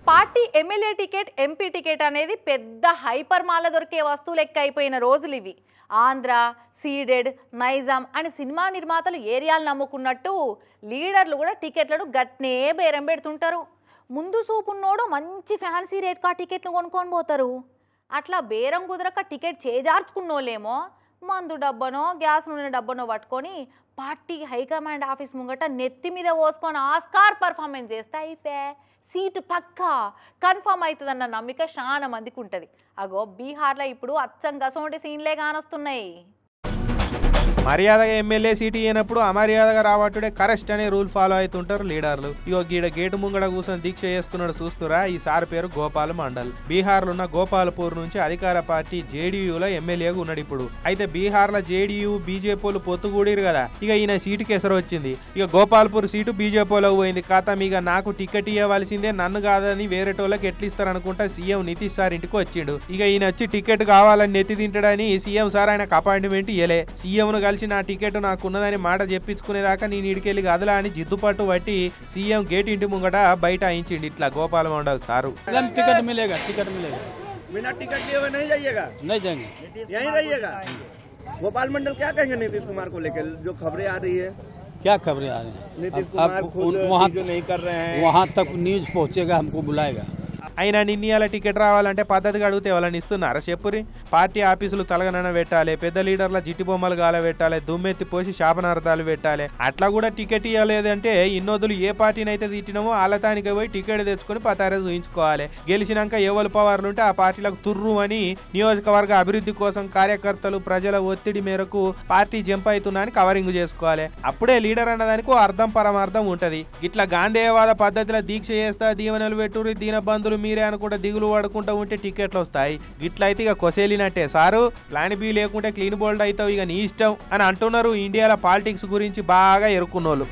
Party MLA ticket MP ticket అనేది పెద్ద hyper mall దొరికే వస్తువులు లెక్క అయిపోయిన రోజులు ఇవి. ఆంధ్ర, సీడెడ్, నైజాం అని సినిమా నిర్మాతలు ఏరియాలు నమ్ముకున్నట్టు లీడర్లు కూడా టికెట్లను గట్నే బేరం పెడుతుంటారు. ముందు చూపున్నోడు మంచి ఫ్యాన్సీ రేట్ కా టికెట్లు కొనుక్కొని పోతారు. అట్లా బేరం కుదరక టికెట్ చేజార్చుకున్నోళ్ళేమో మందు డబ్బనో గ్యాస్ నూనె డబ్బనో పట్టుకొని పార్టీ హైకమాండ్ ఆఫీస్ ముంగట నెత్తి మీద పోసుకొని ఆస్కార్ పర్ఫార్మెన్స్ చేస్తే అయిపోయా సీటు పక్కా కన్ఫర్మ్ అవుతుందన్న నమ్మిక చాలా మందికి ఉంటుంది. అగో బీహార్లో ఇప్పుడు అచ్చంగా సోంటి సీన్లే కానొస్తున్నాయి. మర్యాదగా ఎమ్మెల్యే సీటు ఇయ్యనప్పుడు అమర్యాదగా రావట్టుడే కరెస్ట్ అనే రూల్ ఫాలో అవుతుంటారు లీడర్లు. ఇగో గీడ గేటు ముంగడ కూర్చొని దీక్ష చేస్తున్నాడు చూస్తురా. ఈ సార్ పేరు గోపాల్ మండల్. బీహార్లో ఉన్న గోపాల్పూర్ నుంచి అధికార పార్టీ జేడీయూలో ఎమ్మెల్యేగా ఉన్నాడు ఇప్పుడు. అయితే బీహార్లో జేడీయూ బీజేపీలు పొత్తుగూడిరు కదా, ఇక ఈయన సీటుకి ఎసరు వచ్చింది. ఇక గోపాల్పూర్ సీటు బీజేపీలోకి పోయింది. ఖాతం ఇక నాకు టికెట్ ఇవ్వవలసిందే, నన్ను కాదని వేరేటోళ్ళకి ఎట్లా ఇస్తారనుకుంటా సీఎం నితీష్ సార్ ఇంటికి వచ్చిండు. ఇక ఈయన వచ్చి టికెట్ కావాలని నెత్తి తింటాడని సీఎం సార్ ఆయనకు అపాయింట్మెంట్ ఇయ్యలే. సీఎంను కలిసి నా టికెట్ నాకున్నదని మాట చెప్పించుకునేదాకా నేను ఇడికెళ్ళి కదలా అని జిద్దుపట్టు పట్టి సీఎం గేట్ ఇంటి ముంగట బయట అయించిండు ఇట్లా గోపాల్ మండల్ సారు. टिकट मिलेगा बिना टिकट लिए हुए नहीं जाइएगा, नहीं जाएंगे, यहीं रहिएगा। गोपाल मंडल क्या कहेंगे नीतीश कुमार को लेकर जो खबरें आ रही है? क्या खबरें आ रही हैं? नीतीश कुमार खुद वहाँ जो नहीं कर रहे हैं, वहाँ तक न्यूज पहुँचेगा, हमको बुलाएगा. అయినా నిన్నయాల టికెట్ రావాలంటే పద్ధతిగా అడిగితే ఎవరైనా ఇస్తున్నారా చెప్పురి? పార్టీ ఆఫీసులు తలగనన పెట్టాలి, పెద్ద లీడర్ల జిట్టి బొమ్మలు గాల పెట్టాలి, దుమ్మెత్తి పోసి శాపనార్థాలు పెట్టాలి. అట్లా కూడా టికెట్ ఇవ్వలేదంటే ఇన్నోదులు ఏ పార్టీని అయితే తిట్టినామో ఆలతానికి పోయి టికెట్ తెచ్చుకొని పతారే చూయించుకోవాలి. గెలిచినాక ఎవరు పవర్లు ఉంటే ఆ పార్టీలకు తుర్రు అని నియోజకవర్గ అభివృద్ధి కోసం కార్యకర్తలు ప్రజల ఒత్తిడి మేరకు పార్టీ జంప్ అవుతున్నా అని కవరింగ్ చేసుకోవాలి. అప్పుడే లీడర్ అన్నదానికి అర్థం పరమార్థం ఉంటది. ఇట్లా గాంధేయవాద పద్ధతిలో దీక్ష చేస్తా దీవెనలు పెట్టుర్రి దీన బంధువులు మీరే అనుకుంటా దిగులు పడుకుంటా ఉంటే టికెట్లు వస్తాయి. గిట్లయితే ఇక కొసేలినట్టే సారు. ప్లాన్ బి లేకుంటే క్లీన్ బోల్డ్ అవుతావు, ఇక నీ ఇష్టం అని అంటున్నారు ఇండియాలో పాలిటిక్స్ గురించి బాగా ఎరుకున్నోళ్ళు.